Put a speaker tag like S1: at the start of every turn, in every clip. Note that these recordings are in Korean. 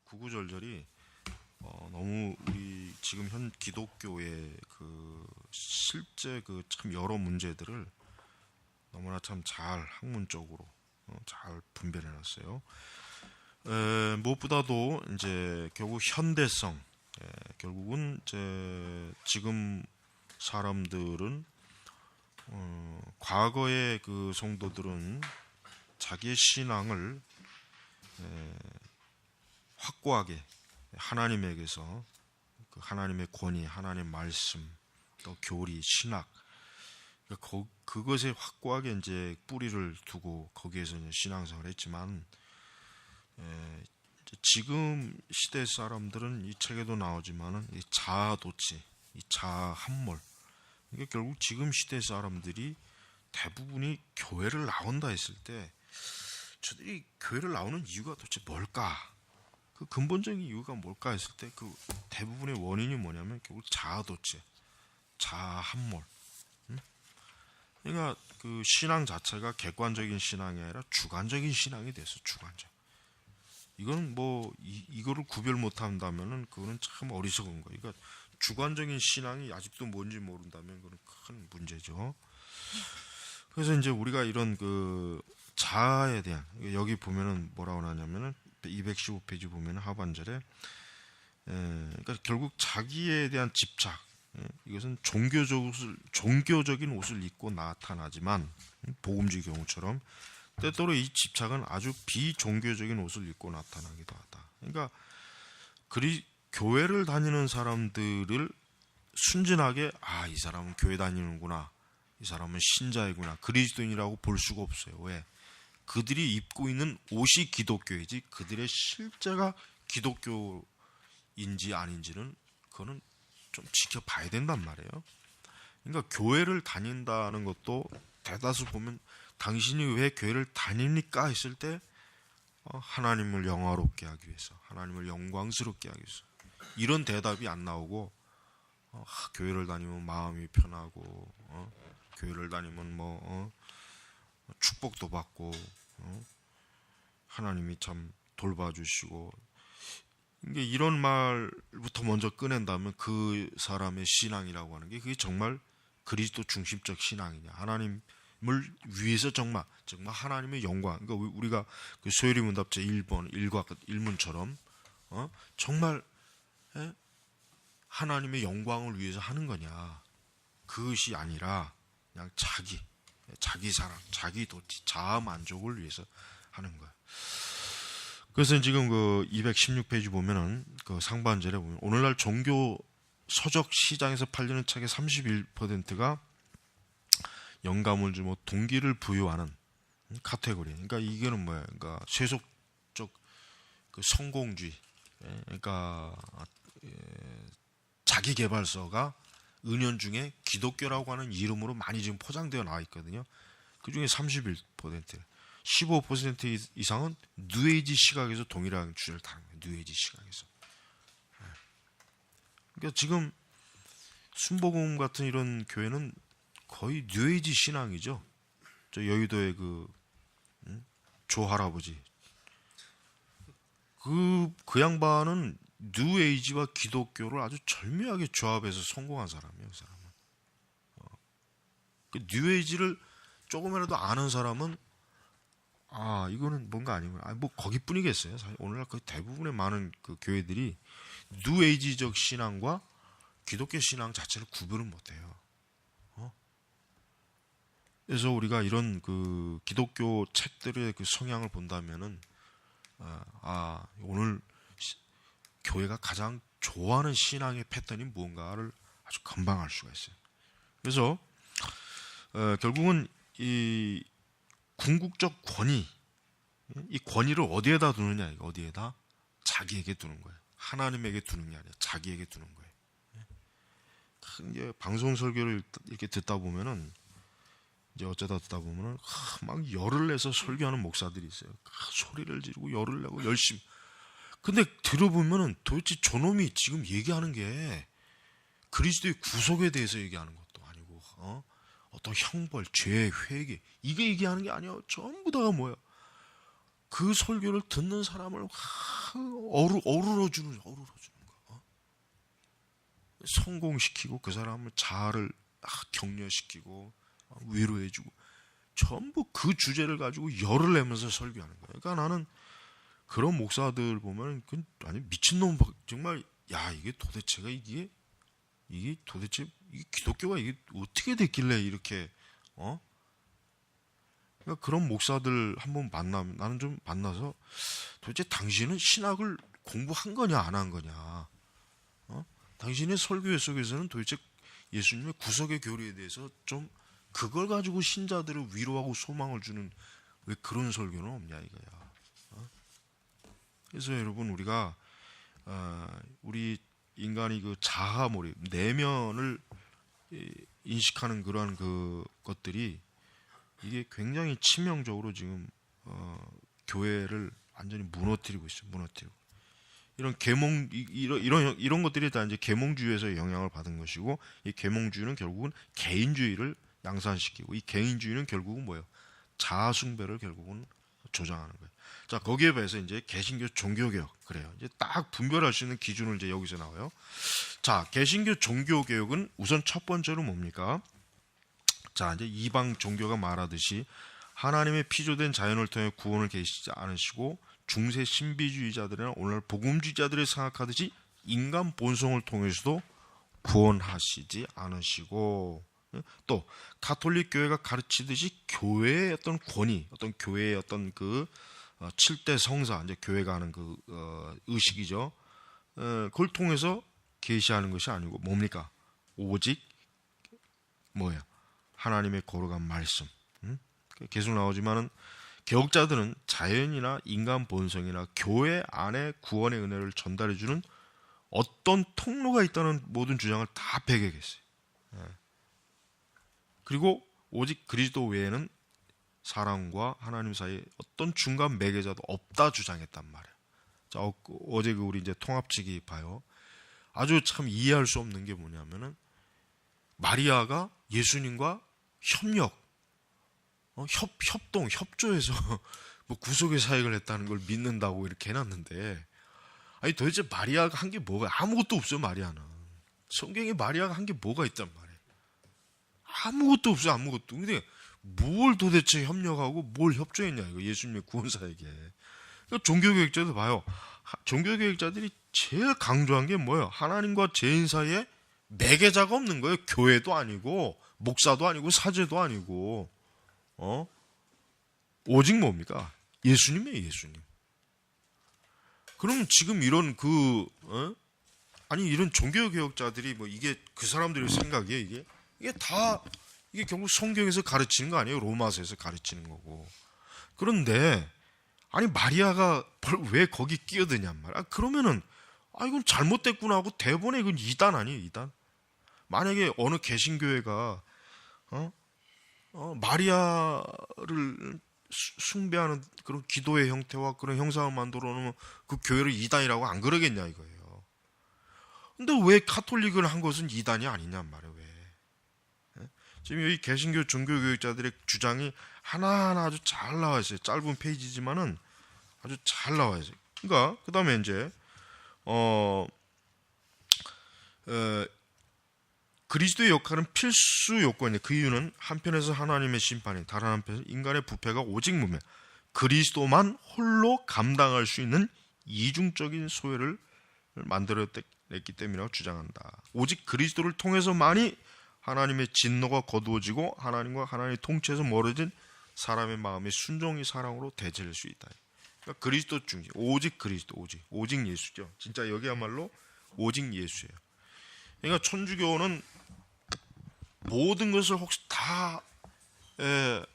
S1: 구구절절이 너무 우리 지금 현 기독교의 그 실제 그 참 여러 문제들을 너무나 참 잘 학문적으로 잘 분별해 놨어요. 무엇보다도 이제 결국 현대성, 결국은 이제 지금 사람들은 과거의 그 성도들은 자기의 신앙을 확고하게 하나님에게서 그 하나님의 권위, 하나님의 말씀, 또 교리, 신학, 그것에 확고하게 이제 뿌리를 두고 거기에서 이제 신앙생활을 했지만, 지금 시대 사람들은 이 책에도 나오지만은 이 자아도취, 이 자아함몰, 이게 결국 지금 시대 사람들이 대부분이 교회를 나온다 했을 때 저들이 교회를 나오는 이유가 도대체 뭘까? 그 근본적인 이유가 뭘까 했을 때 그 대부분의 원인이 뭐냐면 결국 자아도취, 자아함몰. 그러니까 그 신앙 자체가 객관적인 신앙이 아니라 주관적인 신앙이 됐어. 주관적. 이거는 뭐 이거를 구별 못한다면은 그거는 참 어리석은 거예요. 그러니까 주관적인 신앙이 아직도 뭔지 모른다면 그건 큰 문제죠. 그래서 이제 우리가 이런 그 자아에 대한, 여기 보면은 뭐라고 하냐면은 215페이지 보면은 하반절에 그러니까 결국 자기에 대한 집착, 이것은 종교적인 옷을 입고 나타나지만 복음주의 경우처럼 때때로 이 집착은 아주 비종교적인 옷을 입고 나타나기도 하다. 그러니까 교회를 다니는 사람들을 순진하게 이 사람은 교회 다니는구나, 이 사람은 신자이구나, 그리스도인이라고 볼 수가 없어요. 왜? 그들이 입고 있는 옷이 기독교이지 그들의 실제가 기독교인지 아닌지는 그거는 좀 지켜봐야 된단 말이에요. 그러니까 교회를 다닌다는 것도 대다수 보면 당신이 왜 교회를 다닙니까 했을 때 하나님을 영화롭게 하기 위해서, 하나님을 영광스럽게 하기 위해서, 이런 대답이 안 나오고 교회를 다니면 마음이 편하고 교회를 다니면 뭐 축복도 받고 하나님이 참 돌봐주시고, 이게 이런 말부터 먼저 꺼낸다면 그 사람의 신앙이라고 하는 게 그게 정말 그리스도 중심적 신앙이냐, 하나님을 위해서 정말 하나님의 영광, 그러니까 우리가 그 소요리 문답 제 1번 1문처럼 정말 하나님의 영광을 위해서 하는 거냐, 그것이 아니라 그냥 자기 사랑, 자기 도취, 자아 만족을 위해서 하는 거예요. 그래서 지금 그 216페이지 보면은 그 상반절에 보면 오늘날 종교 서적 시장에서 팔리는 책의 31%가 영감을 주고 동기를 부여하는 카테고리. 그러니까 이거는 뭐야? 그러니까 세속적 그 성공주의. 그러니까 자기 개발서가 은연중에 기독교라고 하는 이름으로 많이 지금 포장되어 나와 있거든요. 그 중에 31%, 15% 이상은 뉴에이지 시각에서 동일한 주제를 다루는 거예요. 뉴에이지 시각에서. 그러니까 지금 순복음 같은 이런 교회는 거의 뉴에이지 신앙이죠. 저 여의도의 조 할아버지. 그 양반은 뉴에이지와 기독교를 아주 절묘하게 조합해서 성공한 사람이에요. 그 사람은. 그 뉴에이지를 조금이라도 아는 사람은 이거는 뭔가 아니구나. 뭐 거기뿐이겠어요. 사실 오늘날 거의 대부분의 많은 그 교회들이 뉴에이지적 신앙과 기독교 신앙 자체를 구분을 못해요. 그래서 우리가 이런 그 기독교 책들의 그 성향을 본다면은 오늘 교회가 가장 좋아하는 신앙의 패턴이 무언가를 아주 금방 알 수가 있어요. 그래서 결국은 이 궁극적 권위, 이 권위를 어디에다 두느냐, 어디에다? 자기에게 두는 거예요. 하나님에게 두는 게 아니라 자기에게 두는 거예요. 이제 방송 설교를 이렇게 듣다 보면은, 이제 어쩌다 듣다 보면은 막 열을 내서 설교하는 목사들이 있어요. 소리를 지르고 열을 내고 열심히. 근데 들어보면은 도대체 저놈이 지금 얘기하는 게 그리스도의 구속에 대해서 얘기하는 것도 아니고, 어떤 형벌, 죄, 회개, 이게 얘기하는 게 아니야. 전부 다가 뭐야? 그 설교를 듣는 사람을 어루러 주는 거. 성공시키고 그 사람을 자아를 격려시키고 위로해주고 전부 그 주제를 가지고 열을 내면서 설교하는 거예요. 그러니까 나는 그런 목사들 보면 아니 미친놈 정말 야 이게 도대체가 이게 도대체 이 기독교가 이게 어떻게 됐길래 이렇게 그러니까 그런 목사들 한번 나는 좀 만나서 도대체 당신은 신학을 공부한 거냐 안 한 거냐, 당신의 설교 속에서는 도대체 예수님의 구속의 교리에 대해서 좀 그걸 가지고 신자들을 위로하고 소망을 주는 왜 그런 설교는 없냐 이거야. 그래서 여러분 우리가 우리 인간이 그 자아 몰입 내면을 인식하는 그러한 그 것들이 이게 굉장히 치명적으로 지금 교회를 완전히 무너뜨리고 있어요. 무너뜨리고 이런 계몽 이런 것들이 다 이제 계몽주의에서 영향을 받은 것이고, 이 계몽주의는 결국은 개인주의를 양산시키고, 이 개인주의는 결국은 뭐예요? 자아 숭배를 결국은 조장하는 거예요. 자, 거기에 비해서 이제 개신교 종교개혁, 그래요. 이제 딱 분별할 수 있는 기준을 이제 여기서 나와요. 자, 개신교 종교개혁은 우선 첫 번째로 뭡니까? 자, 이제 이방 종교가 말하듯이 하나님의 피조된 자연을 통해 구원을 계시지 않으시고, 중세 신비주의자들이나 오늘 복음주의자들이 생각하듯이 인간 본성을 통해서도 구원하시지 않으시고, 또 가톨릭 교회가 가르치듯이 교회의 어떤 권위, 어떤 교회의 어떤 그 7대 성사, 이제 교회가 하는 그 의식이죠. 그걸 통해서 계시하는 것이 아니고 뭡니까? 오직 뭐예요? 하나님의 거룩한 말씀. 계속 나오지만은 개혁자들은 자연이나 인간 본성이나 교회 안에 구원의 은혜를 전달해주는 어떤 통로가 있다는 모든 주장을 다 배격했어요. 그리고 오직 그리스도 외에는 사람과 하나님 사이에 어떤 중간 매개자도 없다 주장했단 말이에요. 자, 어제 우리 이제 통합치기 봐요. 아주 참 이해할 수 없는 게 뭐냐면은 마리아가 예수님과 협동, 협조해서 뭐 구속의 사역을 했다는 걸 믿는다고 이렇게 해놨는데, 아니 도대체 마리아가 한 게 뭐가? 아무것도 없어요. 마리아는 성경에 마리아가 한 게 뭐가 있단 말이에요. 아무것도 없어요. 아무것도. 근데 뭘 도대체 협력하고 뭘 협조했냐 이거 예수님의 구원사에게. 그러니까 종교개혁자들 봐요. 종교개혁자들이 제일 강조한 게 뭐예요? 하나님과 죄인 사이에 매개자가 없는 거예요. 교회도 아니고 목사도 아니고 사제도 아니고 오직 뭡니까? 예수님이에요. 예수님. 그럼 지금 이런 이런 종교개혁자들이 뭐 이게 그 사람들의 생각이에요. 이게 다 이게 결국 성경에서 가르치는 거 아니에요? 로마서에서 가르치는 거고. 그런데 아니 마리아가 왜 거기 끼어드냔 말이야. 그러면은 이건 잘못됐구나 하고 대본에 이건 이단 아니에요? 이단. 만약에 어느 개신교회가 마리아를 숭배하는 그런 기도의 형태와 그런 형상을 만들어 놓으면 그 교회를 이단이라고 안 그러겠냐 이거예요. 근데 왜 카톨릭을 한 것은 이단이 아니냔 말이에요. 왜? 지금 여기 개신교 종교교육자들의 주장이 하나하나 아주 잘 나와 있어요. 짧은 페이지지만은 아주 잘 나와 있어요. 그러니까 그 다음에 이제 그리스도의 역할은 필수 요건이에요. 그 이유는 한편에서 하나님의 심판이, 다른 한편에서 인간의 부패가 오직 무면 그리스도만 홀로 감당할 수 있는 이중적인 소외를 만들어냈기 때문이라고 주장한다. 오직 그리스도를 통해서만이 하나님의 진노가 거두어지고 하나님과 하나님의 통치에서 멀어진 사람의 마음이 순종의 사랑으로 대체될 수 있다. 그러니까 그리스도 중심, 오직 그리스도, 오직 예수죠. 진짜 여기야말로 오직 예수예요. 그러니까 천주교는 모든 것을 혹시 다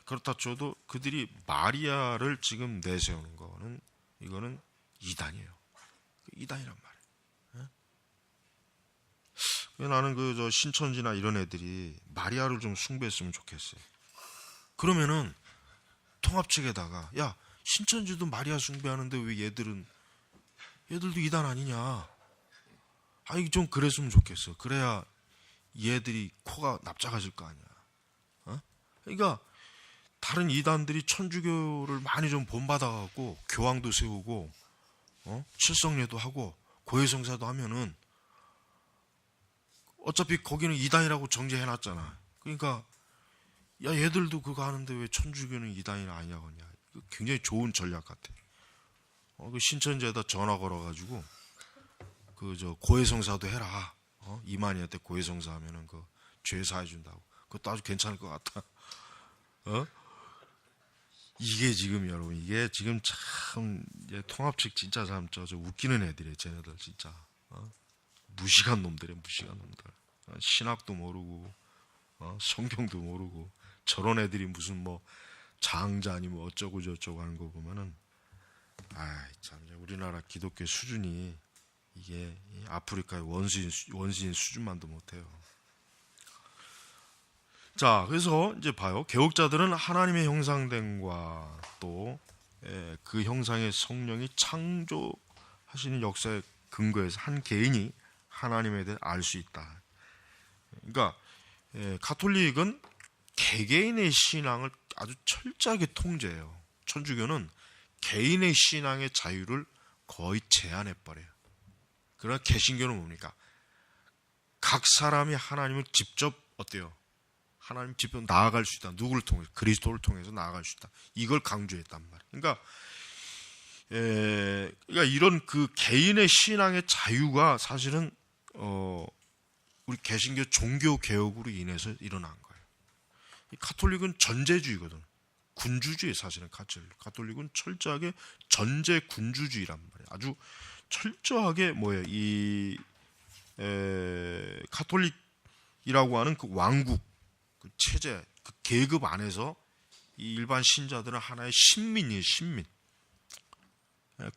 S1: 그렇다 쳐도 그들이 마리아를 지금 내세우는 거는 이거는 이단이에요. 이단이란 말이에요. 나는 저 신천지나 이런 애들이 마리아를 좀 숭배했으면 좋겠어요. 그러면은 통합 측에다가 야 신천지도 마리아 숭배하는데 왜 얘들도 이단 아니냐? 아니 좀 그랬으면 좋겠어. 그래야 얘들이 코가 납작해질 거 아니야. 그러니까 다른 이단들이 천주교를 많이 좀 본받아갖고 교황도 세우고 칠성례도 하고 고해성사도 하면은 어차피 거기는 이단이라고 정죄해놨잖아. 그러니까 야 얘들도 그거 하는데 왜 천주교는 이단이 아니냐고 하냐. 굉장히 좋은 전략 같아. 그 신천지에다 전화 걸어가지고 그 저 고해성사도 해라. 이만희한테 고해성사 하면은 그 죄 사해준다고. 그것도 아주 괜찮을 것 같아. 이게 지금 여러분 이게 지금 참 통합 측 진짜 참 저 웃기는 애들이에요. 쟤네들 진짜 무식한 놈들이에요. 무식한 놈들. 신학도 모르고 성경도 모르고 저런 애들이 무슨 뭐 장자니 뭐 어쩌고 저쩌고 하는 거 보면은 참 우리나라 기독교 수준이 이게 아프리카의 원시인 수준만도 못해요. 자, 그래서 이제 봐요. 개혁자들은 하나님의 형상됨과 또 그 형상의 성령이 창조하시는 역사의 근거에서 한 개인이 하나님에 대해 알 수 있다. 그러니까 가톨릭은 개개인의 신앙을 아주 철저하게 통제해요. 천주교는 개인의 신앙의 자유를 거의 제한해버려요. 그러나 개신교는 뭡니까? 각 사람이 하나님을 직접 어때요? 하나님 직접 나아갈 수 있다. 누구를 통해서? 그리스도를 통해서 나아갈 수 있다. 이걸 강조했단 말이에요. 그러니까 이런 그 개인의 신앙의 자유가 사실은 우리 개신교 종교 개혁으로 인해서 일어난 거예요. 이 가톨릭은 전제주의거든. 군주주의 사실은 가톨릭은 철저하게 전제 군주주의란 말이에요. 아주 철저하게 뭐예요? 이 가톨릭이라고 하는 그 왕국, 그 체제, 그 계급 안에서 이 일반 신자들은 하나의 신민이에요. 신민.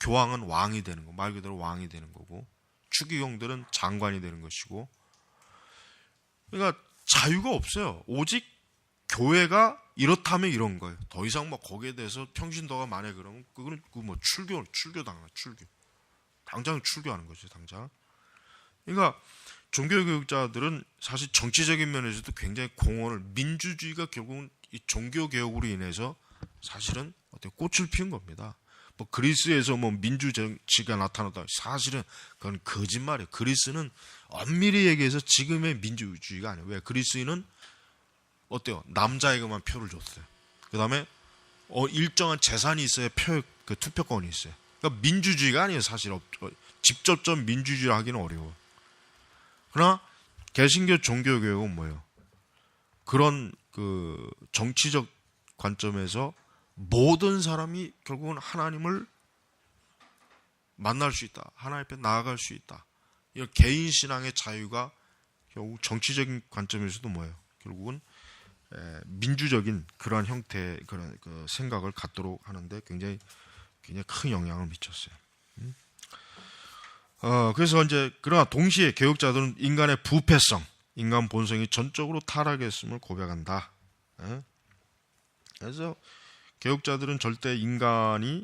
S1: 교황은 왕이 되는 거, 말 그대로 왕이 되는 거고, 추기경들은 장관이 되는 것이고, 그러니까 자유가 없어요. 오직 교회가 이렇다면 이런 거예요. 더 이상 뭐 거기에 대해서 평신도가 만약 그러면 그거는 그 뭐 출교 당장 출교하는 거죠. 당장. 그러니까 종교교육자들은 사실 정치적인 면에서도 굉장히 공헌을, 민주주의가 결국은 이 종교개혁으로 인해서 사실은 어떻게 꽃을 피운 겁니다. 뭐 그리스에서 뭐 민주정치가 나타났다. 사실은 그건 거짓말이에요. 그리스는 엄밀히 얘기해서 지금의 민주주의가 아니에요. 왜? 그리스인은 어때요? 남자에게만 표를 줬어요. 그 다음에 일정한 재산이 있어야 그 투표권이 있어요. 그러니까 민주주의가 아니에요. 사실 직접적 민주주의를 하기는 어려워. 그러나 개신교 종교개혁은 뭐예요? 그런 그 정치적 관점에서 모든 사람이 결국은 하나님을 만날 수 있다. 하나님 앞에 나아갈 수 있다. 이 개인 신앙의 자유가 결국 정치적인 관점에서도 뭐예요? 결국은 민주적인 그러한 형태의 그런 그 생각을 갖도록 하는데 굉장히 큰 영향을 미쳤어요. 그래서 이제 그러나 동시에 개혁자들은 인간의 부패성, 인간 본성이 전적으로 타락했음을 고백한다. 그래서 개혁자들은 절대 인간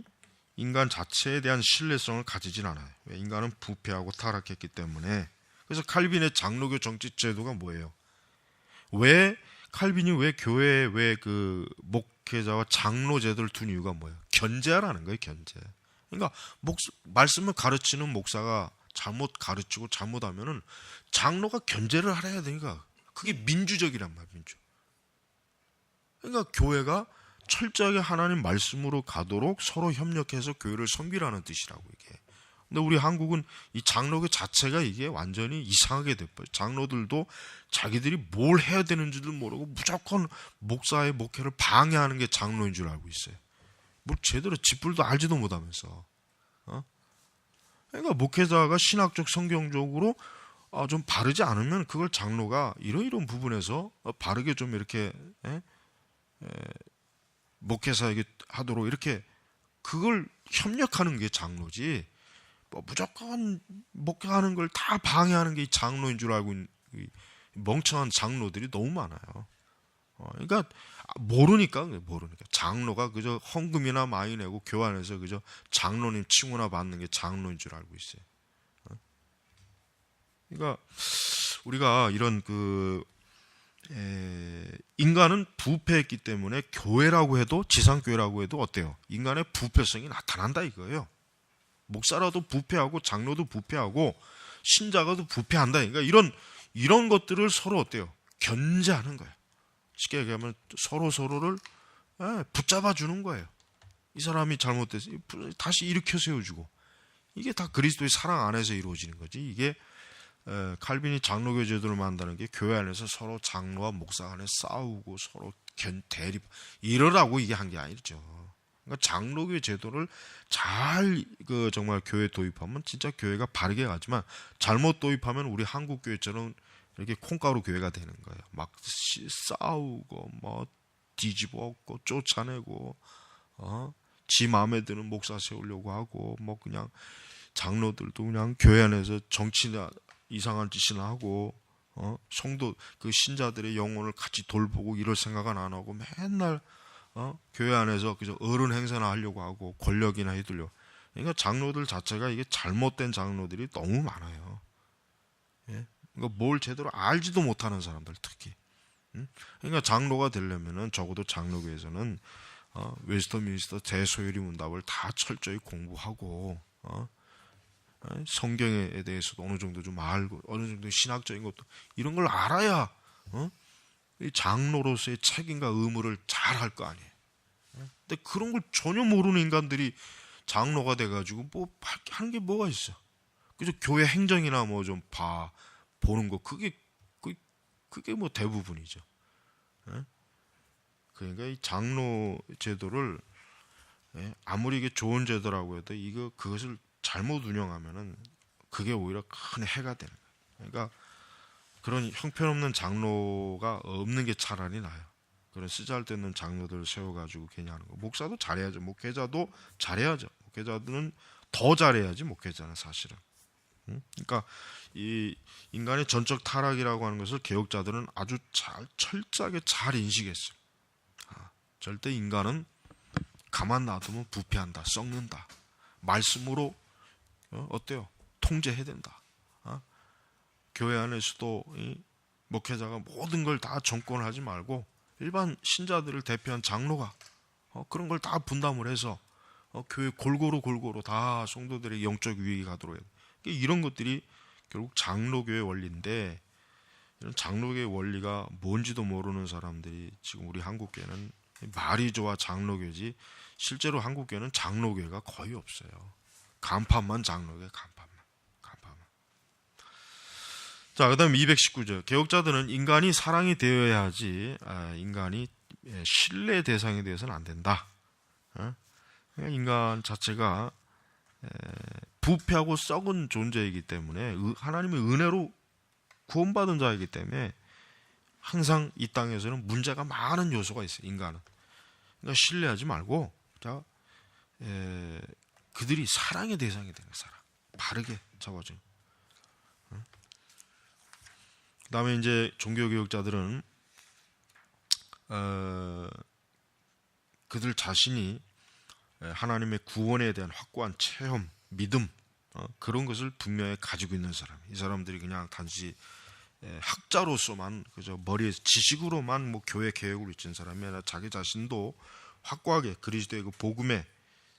S1: 자체에 대한 신뢰성을 가지진 않아요. 왜? 인간은 부패하고 타락했기 때문에. 그래서 칼빈의 장로교 정치 제도가 뭐예요? 왜 교회에 왜 그 목회자와 장로 제도를 둔 이유가 뭐예요? 견제하라는 거예요, 견제. 그러니까 말씀을 가르치는 목사가 잘못 가르치고 잘못하면은 장로가 견제를 하려야 되니까 그게 민주적이란 말이에요, 민주. 그러니까 교회가 철저하게 하나님 말씀으로 가도록 서로 협력해서 교회를 섬기라는 뜻이라고 이게. 근데 우리 한국은 이 장로교 자체가 이게 완전히 이상하게 돼버려요. 장로들도 자기들이 뭘 해야 되는지도 모르고 무조건 목사의 목회를 방해하는 게 장로인 줄 알고 있어요. 뭐 제대로 쥐뿔도 알지도 못하면서. 그러니까 목회자가 신학적 성경적으로 좀 바르지 않으면 그걸 장로가 이런 부분에서 바르게 좀 이렇게 목회자에게 하도록 이렇게 그걸 협력하는 게 장로지. 뭐 무조건 목회하는 걸 다 방해하는 게 장로인 줄 알고 있는 멍청한 장로들이 너무 많아요. 그러니까 모르니까 장로가 그저 헌금이나 많이 내고 교환해서 그저 장로님 칭호나 받는 게 장로인 줄 알고 있어요. 그러니까 우리가 이런 그 인간은 부패했기 때문에 교회라고 해도 지상교회라고 해도 어때요? 인간의 부패성이 나타난다 이거예요. 목사라도 부패하고 장로도 부패하고 신자가도 부패한다. 그러니까 이런 것들을 서로 어때요? 견제하는 거예요. 쉽게 얘기하면 서로를 붙잡아 주는 거예요. 이 사람이 잘못돼서 다시 일으켜 세워주고, 이게 다 그리스도의 사랑 안에서 이루어지는 거지. 이게 칼빈이 장로교 제도를 만드는 게 교회 안에서 서로 장로와 목사 간에 싸우고 서로 대립 이러라고 이게 한 게 아니죠. 그러니까 장로교 제도를 잘 정말 교회에 도입하면 진짜 교회가 바르게 가지만, 잘못 도입하면 우리 한국 교회처럼 이렇게 콩가루 교회가 되는 거예요. 막 싸우고 뭐 뒤집어 엎고 쫓아내고 지 마음에 드는 목사 세우려고 하고, 뭐 그냥 장로들도 그냥 교회 안에서 정치나 이상한 짓이나 하고, 성도 그 신자들의 영혼을 같이 돌보고 이럴 생각은 안 하고 맨날 교회 안에서 그저 어른 행세나 하려고 하고 권력이나 휘둘려. 그러니까 장로들 자체가 이게 잘못된 장로들이 너무 많아요. 예? 그러니까 뭘 제대로 알지도 못하는 사람들 특히. 그러니까 장로가 되려면은 적어도 장로교에서는 웨스터민스터 대소요리 문답을 다 철저히 공부하고 성경에 대해서도 어느 정도 좀 알고 어느 정도 신학적인 것도 이런 걸 알아야 이 장로로서의 책임과 의무를 잘 할 거 아니에요. 근데 그런 걸 전혀 모르는 인간들이 장로가 돼가지고 뭐 하는 게 뭐가 있어? 그저 교회 행정이나 뭐 좀 보는 거 그게 뭐 대부분이죠. 그러니까 이 장로 제도를 아무리 이게 좋은 제도라고 해도 그것을 잘못 운영하면은 그게 오히려 큰 해가 되는 거예요. 그러니까 그런 형편없는 장로가 없는 게 차라리 나아요. 그런 쓰잘데없는 장로들 세워가지고 괜히 하는 거. 목사도 잘해야죠. 목회자도 잘해야죠. 목회자들은 더 잘해야지. 목회자는 사실은. 그러니까 이 인간의 전적 타락이라고 하는 것을 개혁자들은 아주 철저하게 잘 인식했어요. 절대 인간은 가만 놔두면 부패한다, 썩는다. 말씀으로 어때요? 통제해야 된다. 교회 안에서도 목회자가 모든 걸 다 정권을 하지 말고 일반 신자들을 대표한 장로가 그런 걸 다 분담을 해서 교회 골고루 다 성도들의 영적 위익이 가도록 해요. 이런 것들이 결국 장로교의 원리인데, 이런 장로교의 원리가 뭔지도 모르는 사람들이 지금 우리 한국교회는 말이 좋아 장로교지 실제로 한국교회는 장로교회가 거의 없어요. 간판만 장로교회, 간판만. 자, 그 다음 219절. 개혁자들은 인간이 사랑이 되어야 하지 인간이 신뢰 대상이 되어서는 안 된다. 인간 자체가 부패하고 썩은 존재이기 때문에 하나님의 은혜로 구원받은 자이기 때문에 항상 이 땅에서는 문제가 많은 요소가 있어요. 인간은. 그러니까 신뢰하지 말고 그들이 사랑의 대상이 되는 사람 바르게 잡아줘요. 그 다음에 이제 종교교육자들은 그들 자신이 하나님의 구원에 대한 확고한 체험, 믿음 그런 것을 분명히 가지고 있는 사람. 이 사람들이 그냥 단지 학자로서만 그저 머리에 지식으로만 뭐 교회 계획을 익힌 사람이 아니라 자기 자신도 확고하게 그리스도의 그 복음의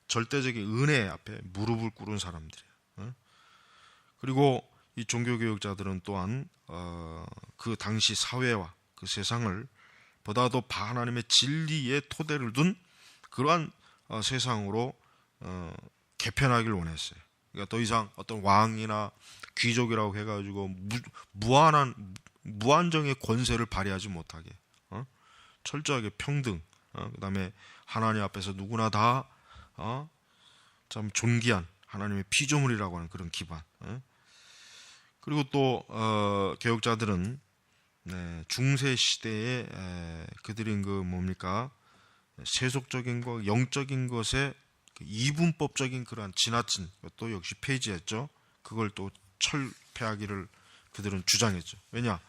S1: 절대적인 은혜 앞에 무릎을 꿇은 사람들이에요. 그리고 이 종교교육자들은 또한 그 당시 사회와 그 세상을 보다도 하나님의 진리의 토대를 둔 그러한 세상으로 개편하길 원했어요. 그러니까 더 이상 어떤 왕이나 귀족이라고 해가지고 무한정의 권세를 발휘하지 못하게 철저하게 평등, 그 다음에 하나님 앞에서 누구나 다 참 존귀한 하나님의 피조물이라고 하는 그런 기반. 그리고 또 개혁자들은 중세 시대에 그들인 그 뭡니까 세속적인 것, 영적인 것에 이분법적인 그러한 지나친 또 역시 폐지했죠. 그걸 또 철폐하기를 그들은 주장했죠. 왜냐?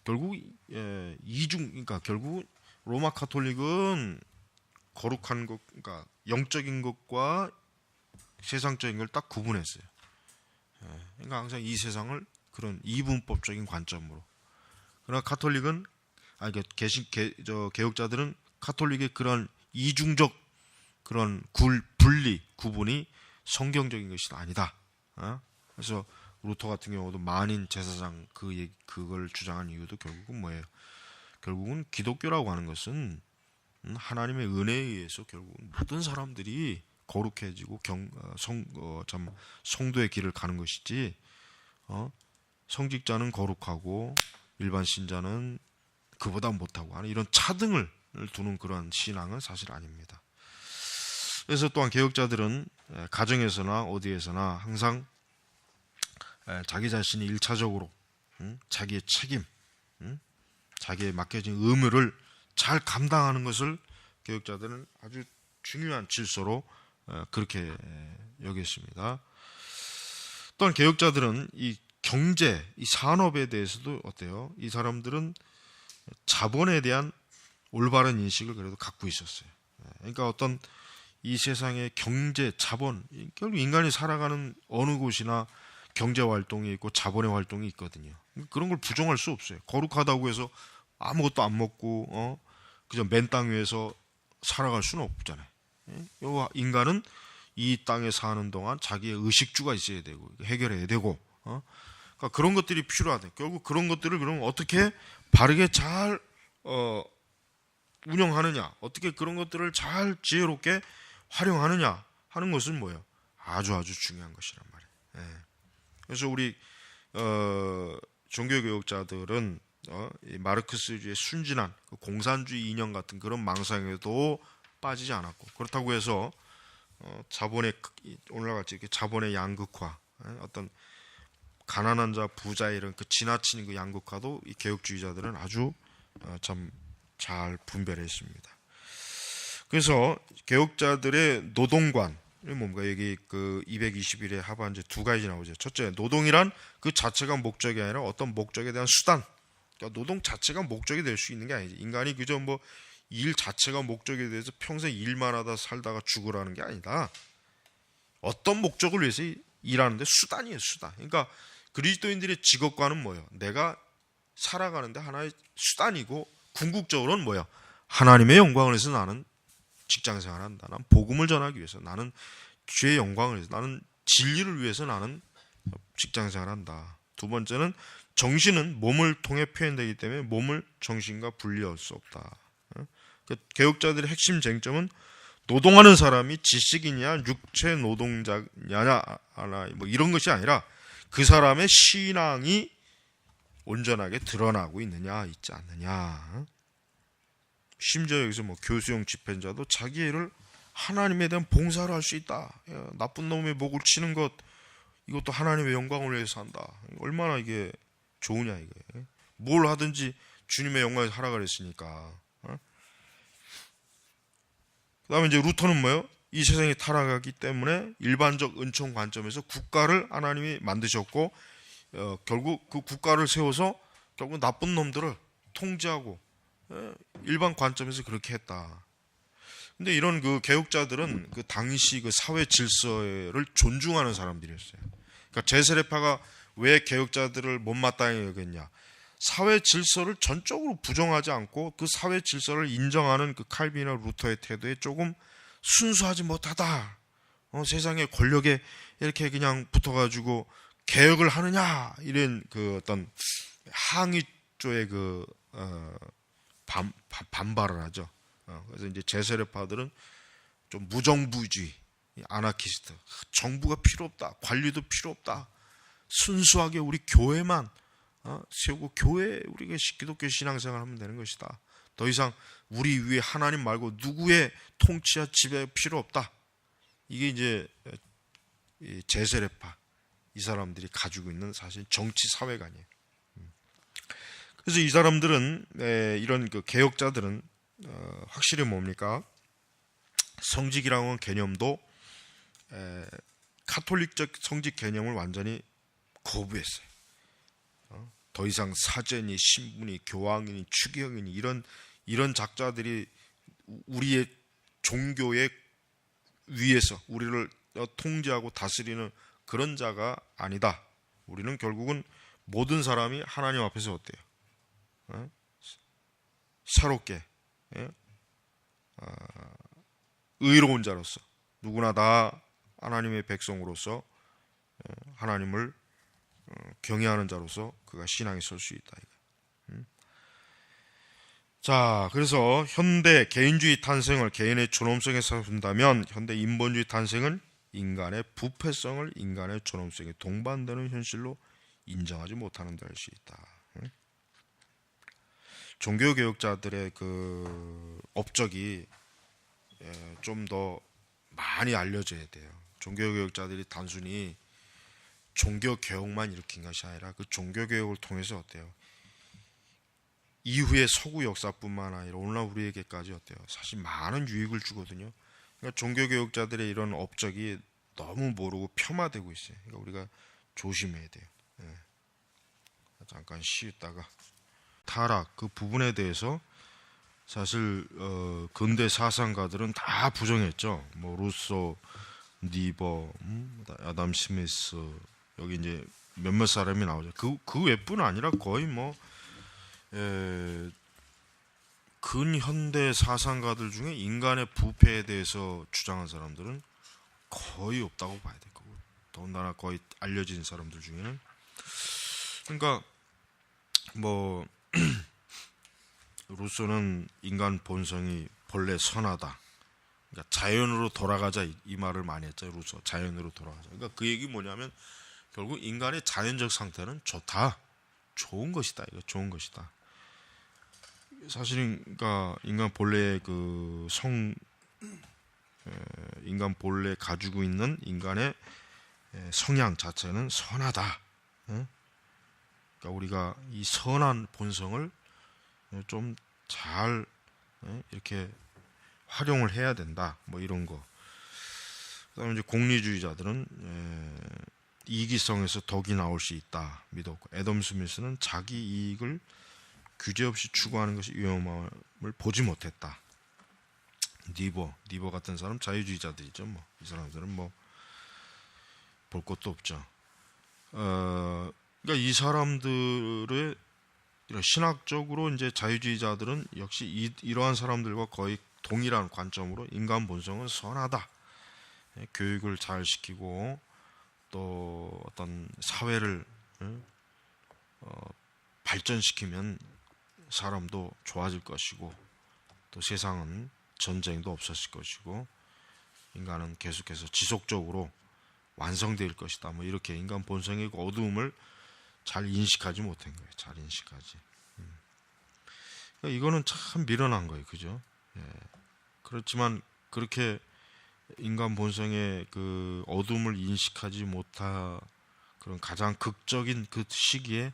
S1: 결국 그러니까 결국 로마 카톨릭은 거룩한 것, 그러니까 영적인 것과 세상적인 걸 딱 구분했어요. 그러니까 항상 이 세상을 그런 이분법적인 관점으로. 그러나 카톨릭은 개혁자들은 카톨릭의 그런 이중적 그런 구분이 성경적인 것이 아니다. 그래서 루터 같은 경우도 만인 제사장 그걸 주장한 이유도 결국은 뭐예요? 결국은 기독교라고 하는 것은 하나님의 은혜에 의해서 결국은 모든 사람들이 거룩해지고 성도의 길을 가는 것이지, 성직자는 거룩하고 일반 신자는 그보다 못하고 하는 이런 차등을 두는 그런 신앙은 사실 아닙니다. 그래서 또한 개혁자들은 가정에서나 어디에서나 항상 자기 자신이 일차적으로 자기의 책임, 자기의 맡겨진 의무를 잘 감당하는 것을 개혁자들은 아주 중요한 질서로 그렇게 여겼습니다. 또한 개혁자들은 이 경제, 이 산업에 대해서도 어때요? 이 사람들은 자본에 대한 올바른 인식을 그래도 갖고 있었어요. 그러니까 어떤 이 세상의 경제, 자본, 결국 인간이 살아가는 어느 곳이나 경제 활동이 있고 자본의 활동이 있거든요. 그런 걸 부정할 수 없어요. 거룩하다고 해서 아무것도 안 먹고 그저 맨 땅 위에서 살아갈 수는 없잖아요. 인간은 이 땅에 사는 동안 자기의 의식주가 있어야 되고 해결해야 되고, 그러니까 그런 것들이 필요하다. 결국 그런 것들을 그럼 어떻게 바르게 잘 운영하느냐, 어떻게 그런 것들을 잘 지혜롭게 활용하느냐 하는 것은 뭐예요? 아주 중요한 것이란 말이에요. 그래서 우리 종교개혁자들은 이 마르크스주의 순진한 공산주의 이념 같은 그런 망상에도 빠지지 않았고, 그렇다고 해서 자본의 오늘같이 이렇게 자본의 양극화, 어떤 가난한 자, 부자 이런 그 지나친 그 양극화도 이 개혁주의자들은 아주 참 잘 분별했습니다. 그래서 개혁자들의 노동관 뭡니까? 여기 그 221의 하반제 두 가지 나오죠. 첫째, 노동이란 그 자체가 목적이 아니라 어떤 목적에 대한 수단. 그러니까 노동 자체가 목적이 될 수 있는 게 아니지. 인간이 그저 뭐 일 자체가 목적에 대해서 평생 일만 하다 살다가 죽으라는 게 아니다. 어떤 목적을 위해서 일하는데 수단이에요, 수단. 그러니까 그리스도인들의 직업관은 뭐예요? 내가 살아가는데 하나의 수단이고, 궁극적으로는 뭐예요? 하나님의 영광을 위해서 나는 직장 생활한다. 나는 복음을 전하기 위해서, 나는 주의 영광을 위해서, 나는 진리를 위해서 나는 직장 생활한다. 두 번째는 정신은 몸을 통해 표현되기 때문에 몸을 정신과 분리할 수 없다. 개혁자들의 핵심 쟁점은 노동하는 사람이 지식이냐 육체 노동자냐 뭐 이런 것이 아니라 그 사람의 신앙이 온전하게 드러나고 있느냐 있지 않느냐. 심지어 여기서 뭐 교수형 집행자도 자기 일을 하나님에 대한 봉사를 할 수 있다. 나쁜 놈의 목을 치는 것, 이것도 하나님의 영광을 위해서 한다. 얼마나 이게 좋으냐 이게. 뭘 하든지 주님의 영광에서 하라 그랬으니까. 그 다음에 이제 루터는 뭐예요? 이 세상이 타락하기 때문에 일반적 은총 관점에서 국가를 하나님이 만드셨고, 결국 그 국가를 세워서 결국 나쁜 놈들을 통제하고, 일반 관점에서 그렇게 했다. 근데 이런 그 개혁자들은 그 당시 그 사회 질서를 존중하는 사람들이었어요. 그러니까 제세례파가 왜 개혁자들을 못마땅히 여겼냐? 사회 질서를 전적으로 부정하지 않고 그 사회 질서를 인정하는 그 칼빈이나 루터의 태도에 조금 순수하지 못하다. 세상의 권력에 이렇게 그냥 붙어가지고 개혁을 하느냐 이런 그 어떤 항의조의 그 반발을 하죠. 그래서 이제 제세례파들은 좀 무정부주의, 아나키스트, 정부가 필요 없다, 관리도 필요 없다, 순수하게 우리 교회만 세우고 교회 우리가 기독교 신앙생활 하면 되는 것이다. 더 이상 우리 위에 하나님 말고 누구의 통치와 지배 필요 없다. 이게 이제 제세례파 이 사람들이 가지고 있는 사실 정치 사회관이에요. 그래서 이 사람들은 이런 그 개혁자들은 확실히 뭡니까? 성직이라는 건 개념도 카톨릭적 성직 개념을 완전히 거부했어요. 더 이상 사제니 신분이 교황이니 추기경이니 이런 작자들이 우리의 종교의 위에서 우리를 통제하고 다스리는 그런 자가 아니다. 우리는 결국은 모든 사람이 하나님 앞에서 어때요? 새롭게 예? 의로운 자로서 누구나 다 하나님의 백성으로서 하나님을 경외하는 자로서 그가 신앙에 설 수 있다. 자, 그래서 현대 개인주의 탄생을 개인의 존엄성에서 본다면 현대 인본주의 탄생은 인간의 부패성을 인간의 존엄성에 동반되는 현실로 인정하지 못하는 데 할 수 있다. 종교개혁자들의 그 업적이 좀 더 많이 알려져야 돼요. 종교개혁자들이 단순히 종교개혁만 일으킨 것이 아니라 그 종교개혁을 통해서 어때요? 이후의 서구 역사뿐만 아니라 오늘날 우리에게까지 어때요? 사실 많은 유익을 주거든요. 그러니까 종교개혁자들의 이런 업적이 너무 모르고 폄하되고 있어요. 그러니까 우리가 조심해야 돼요. 잠깐 쉬었다가 타락 그 부분에 대해서 사실 근대 사상가들은 다 부정했죠. 뭐 루소, 니버, 아담 스미스 여기 이제 몇몇 사람이 나오죠. 그 외뿐 아니라 거의 뭐 근현대 사상가들 중에 인간의 부패에 대해서 주장한 사람들은 거의 없다고 봐야 될 거고, 더군다나 거의 알려진 사람들 중에는. 그러니까 뭐 루소는 인간 본성이 본래 선하다. 그러니까 자연으로 돌아가자 이 말을 많이 했죠. 루소 자연으로 돌아가자. 그러니까 그 얘기 뭐냐면 결국 인간의 자연적 상태는 좋다, 좋은 것이다. 이거 좋은 것이다. 사실 그러니까 인간 본래의 그 인간 본래 가지고 있는 인간의 성향 자체는 선하다. 그러니까 우리가 이 선한 본성을 좀 잘 이렇게 활용을 해야 된다. 뭐 이런 거. 그다음에 이제 공리주의자들은 이기성에서 덕이 나올 수 있다 믿었고, 애덤 스미스는 자기 이익을 규제 없이 추구하는 것이 위험함을 보지 못했다. 니버 같은 사람 자유주의자들이죠. 뭐 이 사람들은 뭐 볼 것도 없죠. 그러니까 이 사람들의 이런 신학적으로 이제 자유주의자들은 역시 이러한 사람들과 거의 동일한 관점으로 인간 본성은 선하다. 교육을 잘 시키고 또 어떤 사회를 발전시키면 사람도 좋아질 것이고, 또 세상은 전쟁도 없었을 것이고, 인간은 계속해서 지속적으로 완성될 것이다. 뭐 이렇게 인간 본성의 어두움을 잘 인식하지 못한 거예요. 잘 인식하지. 그러니까 이거는 참 미련한 거예요, 그죠? 그렇지만 그렇게 인간 본성의 그 어둠을 인식하지 못한 그런 가장 극적인 그 시기에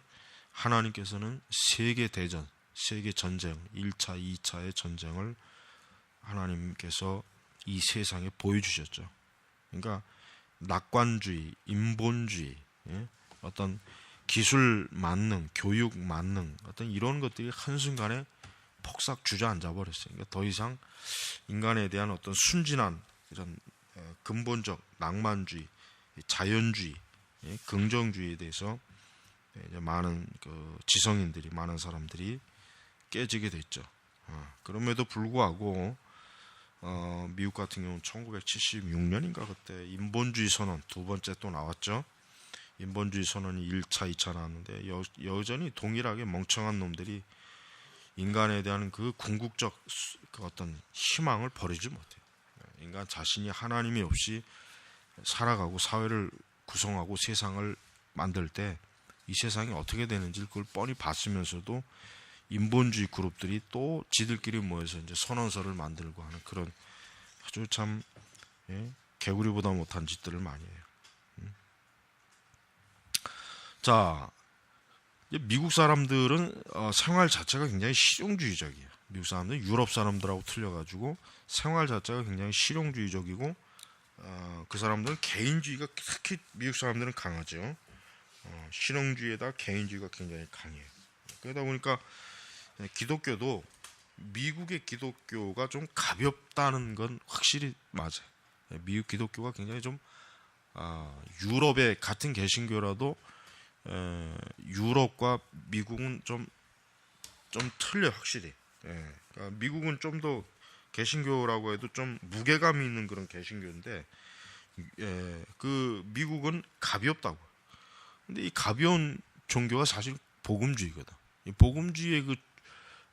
S1: 하나님께서는 세계 대전, 세계 전쟁, 1차, 2차의 전쟁을 하나님께서 이 세상에 보여주셨죠. 그러니까 낙관주의, 인본주의, 어떤 기술 만능, 교육 만능, 어떤 이런 것들이 한순간에 폭삭 주저앉아 버렸어요. 그러니까 더 이상 인간에 대한 어떤 순진한 이런 근본적 낭만주의, 자연주의, 긍정주의에 대해서 이제 많은 그 지성인들이, 많은 사람들이 깨지게 됐죠. 그럼에도 불구하고 미국 같은 경우는 1976년인가 그때 인본주의 선언 두 번째 또 나왔죠. 인본주의 선언이 1차, 2차 나왔는데 여전히 동일하게 멍청한 놈들이 인간에 대한 그 궁극적 그 어떤 희망을 버리지 못해요. 인간 자신이 하나님이 없이 살아가고 사회를 구성하고 세상을 만들 때 이 세상이 어떻게 되는지 그걸 뻔히 봤으면서도 인본주의 그룹들이 또 지들끼리 모여서 이제 선언서를 만들고 하는 그런 아주 참 개구리보다 못한 짓들을 많이 해요. 자, 미국 사람들은 생활 자체가 굉장히 실용주의적이에요. 미국 사람들은 유럽 사람들하고 틀려가지고 생활 자체가 굉장히 실용주의적이고, 그 사람들은 개인주의가 특히 미국 사람들은 강하죠. 실용주의에다 개인주의가 굉장히 강해요. 그러다 보니까 기독교도 미국의 기독교가 좀 가볍다는 건 확실히 맞아요. 미국 기독교가 굉장히 좀 유럽의 같은 개신교라도 유럽과 미국은 좀 틀려 확실히. 그러니까 미국은 좀 더 개신교라고 해도 좀 무게감이 있는 그런 개신교인데, 그 미국은 가볍다고. 근데 이 가벼운 종교가 사실 복음주의거든. 이 복음주의의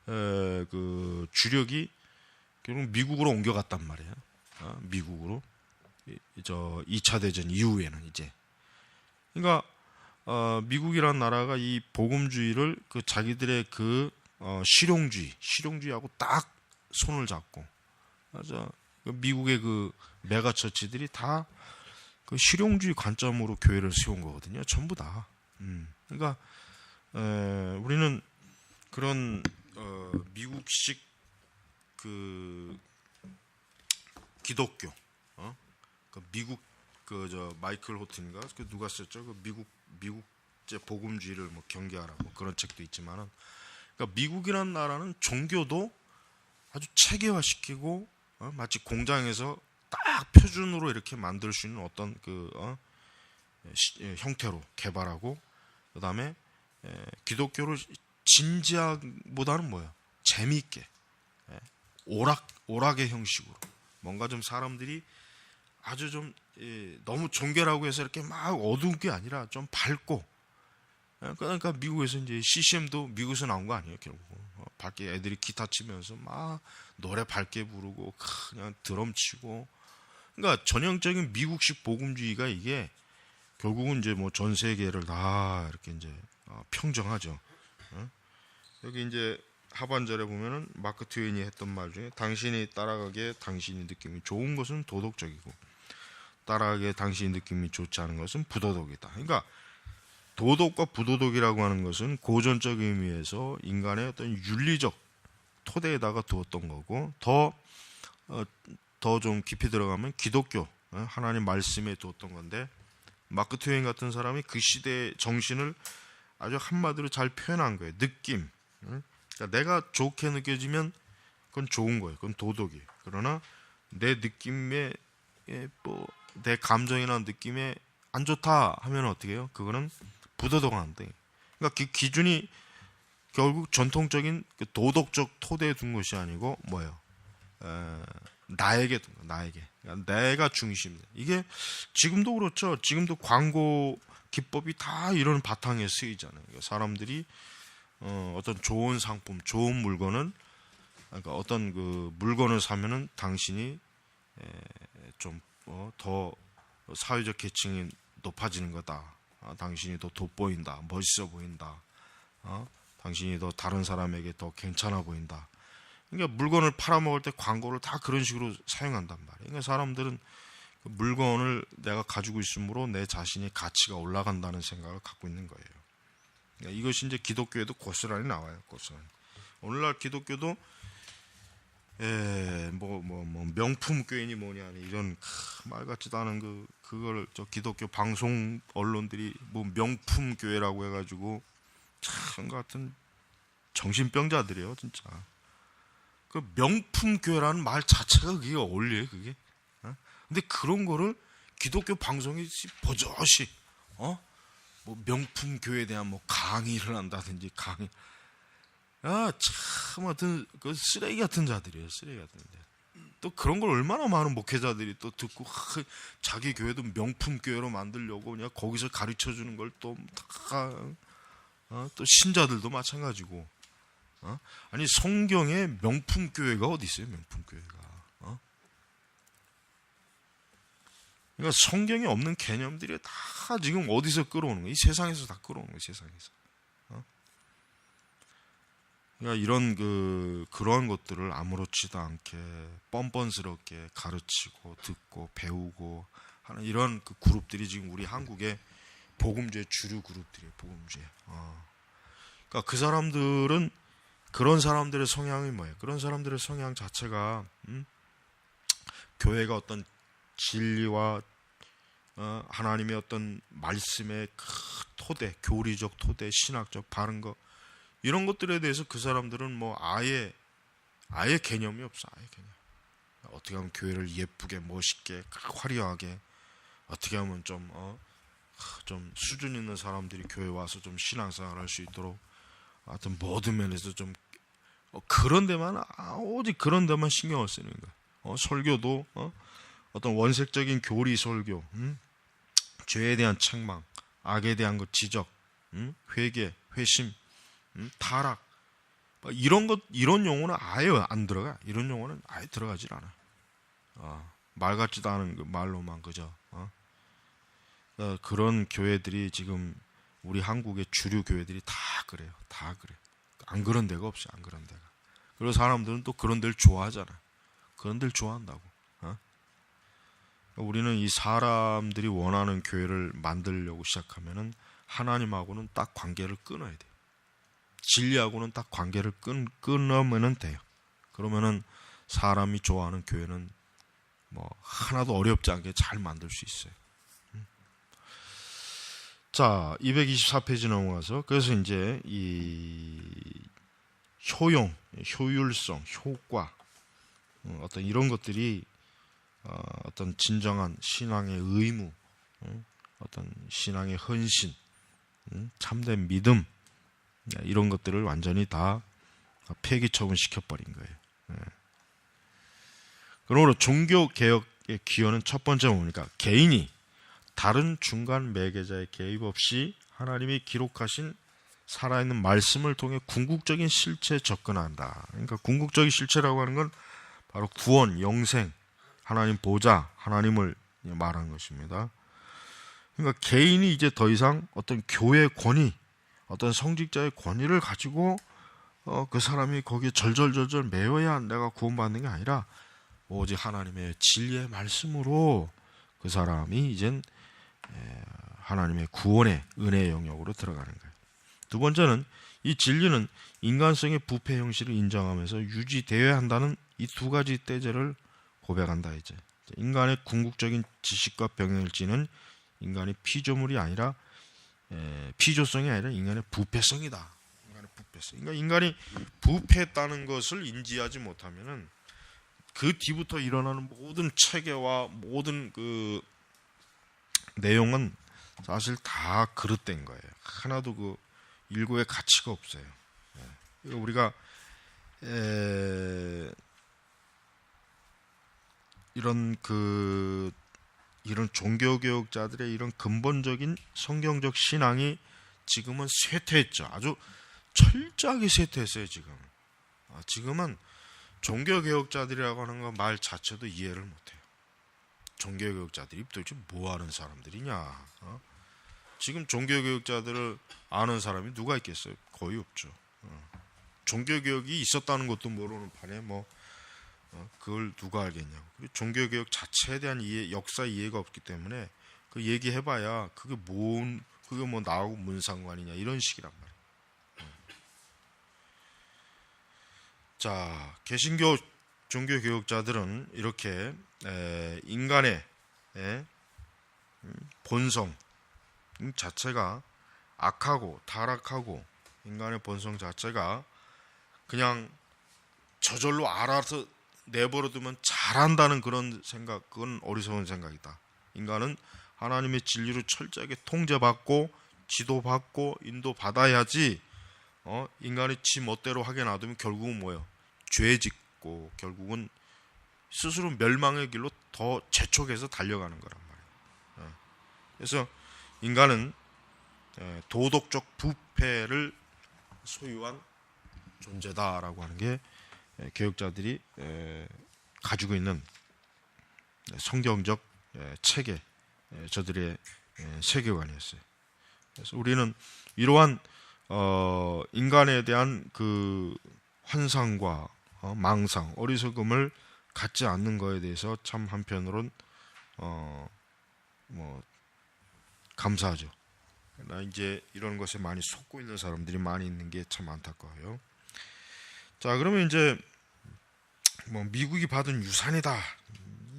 S1: 그 주력이 결국 미국으로 옮겨갔단 말이야. 미국으로. 저 2차 대전 이후에는 이제. 그러니까 미국이란 나라가 이 복음주의를 그 자기들의 그 실용주의하고 딱 손을 잡고, 맞아. 미국의 그 메가처치들이 다 그 실용주의 관점으로 교회를 세운 거거든요. 전부 다. 그러니까 우리는 그런 미국식 그 기독교, 그 미국 그 저 마이클 호튼인가 그 누가 썼죠? 그 미국제 복음주의를 뭐 경계하라 뭐 그런 책도 있지만은, 그러니까 미국이라는 나라는 종교도 아주 체계화시키고 마치 공장에서 딱 표준으로 이렇게 만들 수 있는 어떤 그 형태로 개발하고, 그 다음에 기독교를 진지하보다는 뭐야? 재미있게, 오락의 형식으로 뭔가 좀 사람들이 아주 좀 너무 종교라고 해서 이렇게 막 어두운 게 아니라 좀 밝고, 그러니까 미국에서 이제 CCM도 미국에서 나온 거 아니에요, 결국. 밝게 애들이 기타 치면서 막 노래 밝게 부르고 그냥 드럼 치고. 그러니까 전형적인 미국식 복음주의가 이게 결국은 이제 뭐 전 세계를 다 이렇게 이제 평정하죠. 여기 이제 하반절에 보면은 마크 트웨인이 했던 말 중에, 당신이 따라가기에 당신이 느낌이 좋은 것은 도덕적이고 따라가기에 당신이 느낌이 좋지 않은 것은 부도덕이다. 그러니까 도덕과 부도덕이라고 하는 것은 고전적 의미에서 인간의 어떤 윤리적 토대에다가 두었던 거고, 더 좀 깊이 들어가면 기독교, 하나님 말씀에 두었던 건데, 마크 트웨인 같은 사람이 그 시대의 정신을 아주 한마디로 잘 표현한 거예요. 느낌. 그러니까 내가 좋게 느껴지면 그건 좋은 거예요. 그건 도덕이. 그러나 내 느낌에 뭐 내 감정이나 느낌에 안 좋다 하면 어떻게 해요? 그거는 부도덕한데. 그러니까 그 기준이 결국 전통적인 그 도덕적 토대에 둔 것이 아니고 뭐예요? 나에게 둔 거, 나에게. 그러니까 내가 중심. 이게 지금도 그렇죠. 지금도 광고 기법이 다 이런 바탕에 쓰이잖아요. 그러니까 사람들이 어떤 좋은 상품, 좋은 물건은, 그러니까 어떤 그 물건을 사면은 당신이 좀 더 사회적 계층이 높아지는 거다. 당신이 더 돋보인다, 멋있어 보인다. 당신이 더 다른 사람에게 더 괜찮아 보인다. 그러니까 물건을 팔아먹을 때 광고를 다 그런 식으로 사용한단 말이에요. 그러니까 사람들은 그 물건을 내가 가지고 있으므로 내 자신의 가치가 올라간다는 생각을 갖고 있는 거예요. 그러니까 이것이 이제 기독교에도 고스란히 나와요. 고스란히. 오늘날 기독교도 뭐 명품 교인이 뭐냐 이런 말 같지도 않은 그걸 저 기독교 방송 언론들이 뭐 명품 교회라고 해가지고 참 같은 정신병자들이에요, 진짜. 그 명품 교회라는 말 자체가 그게 어울려요, 그게. 근데 그런 거를 기독교 방송이 버젓이 뭐 명품 교회에 대한 뭐 강의를 한다든지 참 하여튼 그 쓰레기 같은 자들이에요, 쓰레기 같은 자. 또 그런 걸 얼마나 많은 목회자들이 또 듣고 자기 교회도 명품 교회로 만들려고 그냥 거기서 가르쳐 주는 걸 또 또 신자들도 마찬가지고. 아니 성경에 명품 교회가 어디 있어요? 명품 교회가. 그러니까 성경에 없는 개념들이 다 지금 어디서 끌어오는 거예요? 이 세상에서 다 끌어오는 거예요. 세상에서. 그러니까 이런 그러한 것들을 아무렇지도 않게 뻔뻔스럽게 가르치고 듣고 배우고 하는 이런 그 그룹들이 지금 우리 한국의 복음주의 주류 그룹들이에요. 복음주의. 그러니까 그 사람들은 그런 사람들의 성향이 뭐예요? 그런 사람들의 성향 자체가 교회가 어떤 진리와 하나님의 어떤 말씀의 토대, 교리적 토대, 신학적 바른 거 이런 것들에 대해서 그 사람들은 뭐 아예 개념이 없어. 아예 개념. 어떻게 하면 교회를 예쁘게 멋있게 화려하게 어떻게 하면 좀 수준 있는 사람들이 교회 와서 좀 신앙생활 할 수 있도록 하여튼 모든 면에서 좀 그런 데만 오직 그런 데만 신경을 쓰는 거야. 설교도 어떤 원색적인 교리 설교, 죄에 대한 책망, 악에 대한 것 지적, 회개, 회심, 타락, 이런 용어는 아예 안 들어가. 이런 용어는 아예 들어가질 않아. 말 같지도 않은 그 말로만 그저 그런 교회들이 지금 우리 한국의 주류 교회들이 다 그래요. 다 그래. 안 그런 데가 없어. 안 그런 데가. 그리고 사람들은 또 그런 데를 좋아하잖아. 그런 데를 좋아한다고. 우리는 이 사람들이 원하는 교회를 만들려고 시작하면은 하나님하고는 딱 관계를 끊어야 돼요. 진리하고는 딱 관계를 끊으면 돼요. 그러면은 사람이 좋아하는 교회는 뭐 하나도 어렵지 않게 잘 만들 수 있어요. 자, 224페이지 넘어가서 그래서 이제 이 효용, 효율성, 효과, 어떤 이런 것들이 어떤 진정한 신앙의 의무, 어떤 신앙의 헌신, 참된 믿음, 이런 것들을 완전히 다 폐기 처분시켜버린 거예요. 그러므로 종교개혁의 기원은 첫 번째 뭡니까? 개인이 다른 중간 매개자의 개입 없이 하나님이 기록하신 살아있는 말씀을 통해 궁극적인 실체에 접근한다. 그러니까 궁극적인 실체라고 하는 건 바로 구원, 영생, 하나님 보좌, 하나님을 말한 것입니다. 그러니까 개인이 이제 더 이상 어떤 교회의 권위, 어떤 성직자의 권위를 가지고 그 사람이 거기에 절절절절 매여야 내가 구원받는 게 아니라 오직 하나님의 진리의 말씀으로 그 사람이 이젠 하나님의 구원의 은혜의 영역으로 들어가는 거예요. 두 번째는 이 진리는 인간성의 부패 형식을 인정하면서 유지되어야 한다는 이 두 가지 떼제를 고백한다. 이제 인간의 궁극적인 지식과 병행일지는 인간의 피조물이 아니라 피조성이 아니라 인간의 부패성이다. 인간의 부패성. 그러니까 인간이 부패했다는 것을 인지하지 못하면은 그 뒤부터 일어나는 모든 체계와 모든 그 내용은 사실 다 그릇된 거예요. 하나도 그 일고의 가치가 없어요. 우리가 이런 종교개혁자들의 이런 근본적인 성경적 신앙이 지금은 쇠퇴했죠. 아주 철저하게 쇠퇴했어요. 지금은 종교개혁자들이라고 하는 거 말 자체도 이해를 못해요. 종교개혁자들이 도대체 뭐하는 사람들이냐? 지금 종교개혁자들을 아는 사람이 누가 있겠어요? 거의 없죠. 종교개혁이 있었다는 것도 모르는 판에 그걸 누가 알겠냐고. 종교개혁 자체에 대한 역사 이해가 없기 때문에 그 얘기해봐야 그게 뭐 나하고 뭔 상관이냐 이런 식이란 말이에요. 자, 개신교 종교개혁자들은 이렇게 인간의 본성 자체가 악하고 타락하고 인간의 본성 자체가 그냥 저절로 알아서 내버려두면 잘한다는 그런 생각, 그건 어리석은 생각이다. 인간은 하나님의 진리로 철저하게 통제받고 지도받고 인도받아야지 인간이 지 멋대로 하게 놔두면 결국은 뭐예요? 죄 짓고 결국은 스스로 멸망의 길로 더 재촉해서 달려가는 거란 말이에요. 그래서 인간은 도덕적 부패를 소유한 존재다라고 하는 게 개혁자들이 가지고 있는 성경적 체계, 저들의 세계관이었어요. 그래서 우리는 이러한 인간에 대한 그 환상과 망상, 어리석음을 갖지 않는 거에 대해서 참 한편으론 감사하죠. 나 이제 이런 것에 많이 속고 있는 사람들이 많이 있는 게 참 안타까워요. 자, 그러면 이제 미국이 받은 유산이다.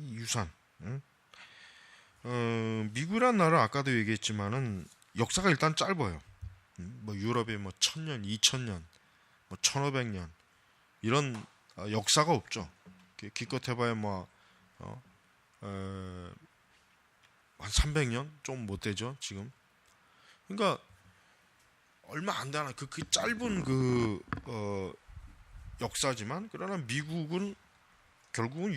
S1: 이 유산. 미국이란 나라 아까도 얘기했지만은 역사가 일단 짧아요. 유럽에 1000년, 2000년, 1500년 이런 역사가 없죠. 기껏 해봐야 한 300년 좀 못 되죠 지금. 그러니까 얼마 안 되나 그 짧은 역사지만 그러나 미국은 결국은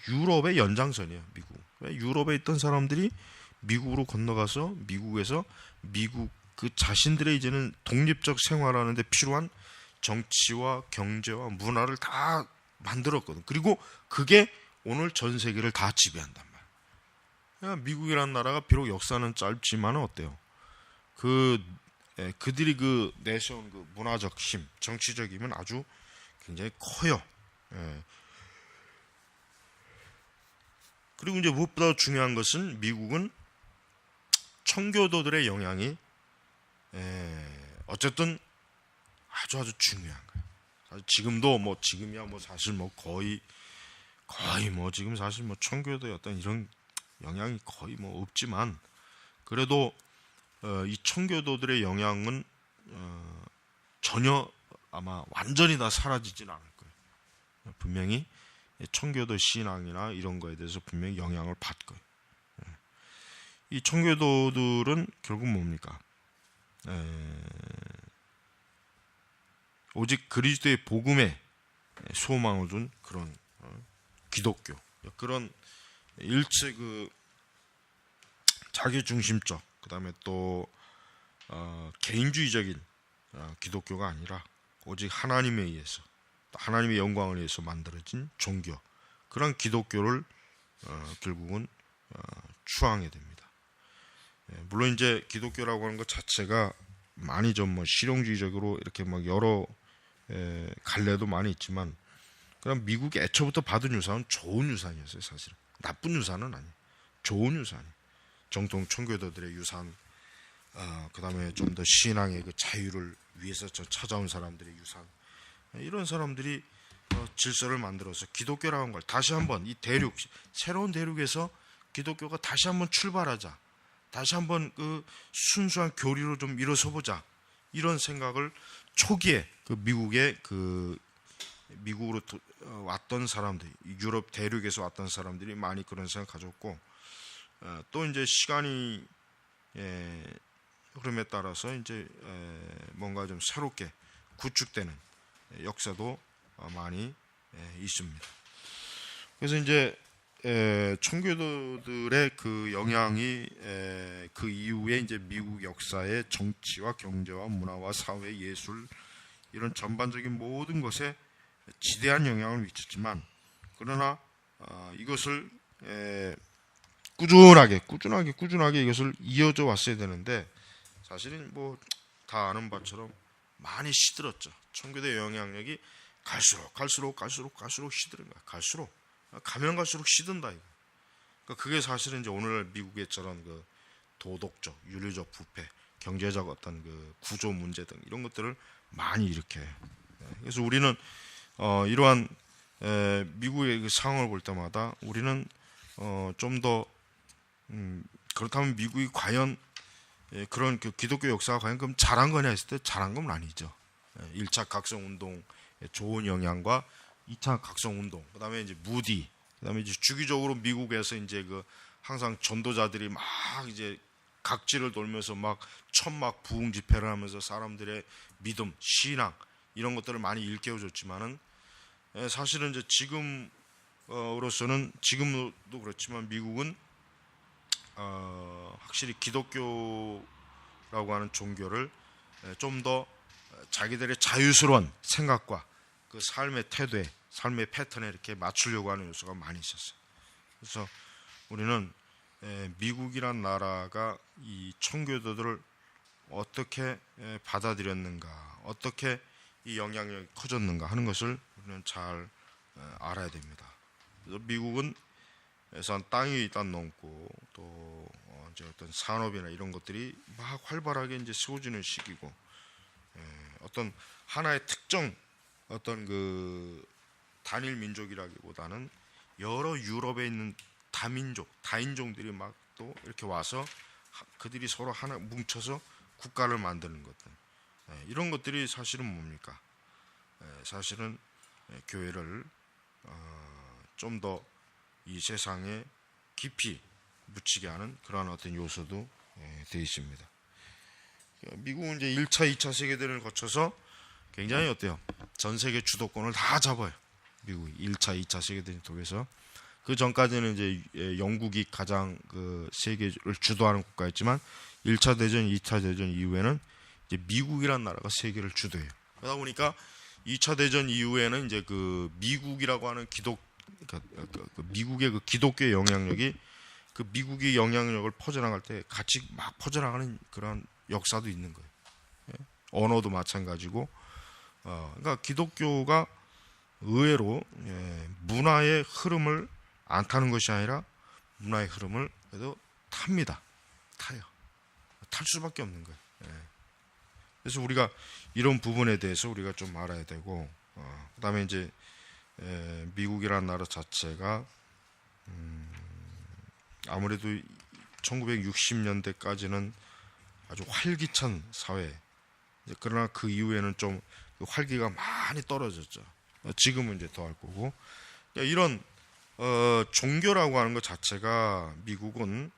S1: 유럽의 연장선이에요. 미국. 유럽에 있던 사람들이 미국으로 건너가서 미국에서 미국 그 자신들의 이제는 독립적 생활하는데 필요한 정치와 경제와 문화를 다 만들었거든. 그리고 그게 오늘 전 세계를 다 지배한단 말이야. 그러니까 미국이라는 나라가 비록 역사는 짧지만 어때요? 그들이 그 내세운 그 문화적 힘, 정치적 힘은 아주 굉장히 커요. 예. 그리고 이제 무엇보다 중요한 것은 미국은 청교도들의 영향이 어쨌든 아주 중요한 거예요. 사실 지금도 뭐 지금이야 뭐 사실 뭐 거의 뭐 지금 사실 뭐 청교도의 어떤 이런 영향이 거의 뭐 없지만 그래도 이 청교도들의 영향은 전혀 아마 완전히 다 사라지진 않을 거예요. 분명히 청교도 신앙이나 이런 거에 대해서 분명히 영향을 받을 거예요. 이 청교도들은 결국 뭡니까? 오직 그리스도의 복음에 소망을 둔 그런 기독교, 그런 일체 그 자기중심적, 그 다음에 또 개인주의적인 기독교가 아니라 오직 하나님에 의해서, 하나님의 영광을 위해서 만들어진 종교, 그런 기독교를 결국은 추앙하게 됩니다. 물론 이제 기독교라고 하는 것 자체가 많이 좀 뭐 실용주의적으로 이렇게 막 여러 갈래도 많이 있지만, 그럼 미국이 애초부터 받은 유산은 좋은 유산이었어요. 사실은 나쁜 유산은 아니에요. 좋은 유산이. 정통 청교도들의 유산, 그 다음에 좀 더 신앙의 그 자유를 위해서 찾아온 사람들의 유산, 이런 사람들이 질서를 만들어서 기독교라는 걸 다시 한번 이 대륙, 새로운 대륙에서 기독교가 다시 한번 출발하자, 다시 한번 그 순수한 교리로 좀 일어서보자, 이런 생각을 초기에 그 미국의 그 미국으로 왔던 사람들, 유럽 대륙에서 왔던 사람들이 많이 그런 생각 가졌고, 또 이제 시간이 흐름에 따라서 이제 뭔가 좀 새롭게 구축되는 역사도 많이 있습니다. 그래서 이제 청교도들의 그 영향이 그 이후에 이제 미국 역사의 정치와 경제와 문화와 사회, 예술, 이런 전반적인 모든 것에 지대한 영향을 미쳤지만, 그러나 이것을 꾸준하게 이것을 이어져 왔어야 되는데, 사실은 뭐 다 아는 바처럼 많이 시들었죠. 청교도의 영향력이 갈수록 시드는 거야. 가면 갈수록 시든다 이거. 그러니까 그게 사실은 이제 오늘날 미국의 저런 그 도덕적, 윤리적 부패, 경제적 어떤 그 구조 문제 등 이런 것들을 많이 일으켜요. 그래서 우리는 이러한 미국의 그 상황을 볼 때마다 우리는 좀 더 그렇다면 미국이 과연 그런 그 기독교 역사가 과연 그럼 잘한 거냐 했을 때 잘한 건 아니죠. 1차 각성운동의 좋은 영향과 2차 각성운동, 그 다음에 이제 무디, 그 다음에 이제 주기적으로 미국에서 이제 그 항상 전도자들이 막 이제 각지를 돌면서 막 천막 부흥 집회를 하면서 사람들의 믿음, 신앙, 이런 것들을 많이 일깨워줬지만은 사실은 이제 지금으로서는 지금도 그렇지만 미국은 확실히 기독교라고 하는 종교를 좀 더 자기들의 자유스러운 생각과 그 삶의 태도에, 삶의 패턴에 이렇게 맞추려고 하는 요소가 많이 있었어요. 그래서 우리는 미국이란 나라가 이 청교도들을 어떻게 받아들였는가, 어떻게 이 영향력이 커졌는가 하는 것을 우리는 잘 알아야 됩니다. 그래서 미국은 땅이 일단 넘고 또 이제 어떤 산업이나 이런 것들이 막 활발하게 이제 세워지는 시기고, 어떤 하나의 특정 어떤 그 단일 민족이라기보다는 여러 유럽에 있는 다민족, 다인종들이 막 또 이렇게 와서 그들이 서로 하나 뭉쳐서 국가를 만드는 것들, 이런 것들이 사실은 뭡니까? 사실은 교회를 좀 더 이 세상에 깊이 묻히게 하는 그러한 어떤 요소도 되어 있습니다. 미국은 이제 1차, 2차 세계대전을 거쳐서 굉장히 어때요? 전 세계 주도권을 다 잡아요. 미국이 1차, 2차 세계대전 속에서. 그 전까지는 이제 영국이 가장 그 세계를 주도하는 국가였지만 1차 대전, 2차 대전 이후에는 이제 미국이란 나라가 세계를 주도해요. 그러다 보니까 2차 대전 이후에는 이제 그 미국이라고 하는 그 미국의 그 기독교의 영향력이 그 미국의 영향력을 퍼져나갈 때 같이 막 퍼져나가는 그런 역사도 있는 거예요. 언어도 마찬가지고, 그러니까 기독교가 의외로 문화의 흐름을 안 타는 것이 아니라 문화의 흐름을 그래도 타요. 탈 수밖에 없는 거예요. 그래서 우리가 이런 부분에 대해서 우리가 좀 알아야 되고, 그다음에 이제 미국이라는 나라 자체가 아무래도 1960년대까지는 아주 활기찬 사회. 그러나 그 이후에는 좀 그 활기가 많이 떨어졌죠. 지금은 이제 더 할 거고. 이런 종교라고 하는 것 자체가 미국은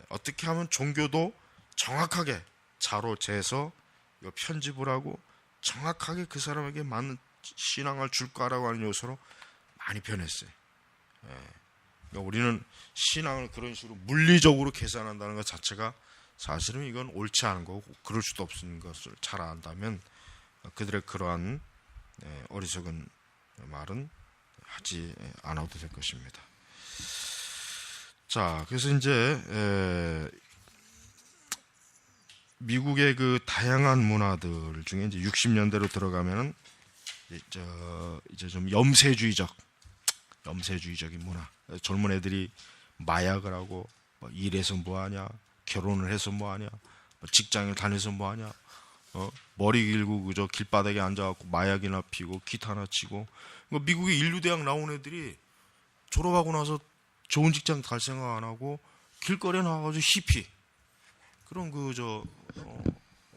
S1: 어떻게 하면 종교도 정확하게 자로 재서 편집을 하고 정확하게 그 사람에게 맞는 신앙을 줄까라고 하는 요소로 많이 변했어요. 그러니까 우리는 신앙을 그런 식으로 물리적으로 계산한다는 것 자체가 사실은 이건 옳지 않은 거고 그럴 수도 없는 것을 잘 안다면 그들의 그러한 어리석은 말은 하지 않아도 될 것입니다. 자, 그래서 이제 미국의 그 다양한 문화들 중에 이제 60년대로 들어가면은 이제 좀 염세주의적인 문화. 젊은 애들이 마약을 하고 뭐 일해서 뭐하냐, 결혼을 해서 뭐하냐, 직장을 다녀서 뭐하냐, 머리 길고 그저 길바닥에 앉아갖고 마약이나 피고 기타나 치고. 미국의 인류대학 나온 애들이 졸업하고 나서 좋은 직장 갈 생각 안 하고 길거리에 나와가지고 히피 그런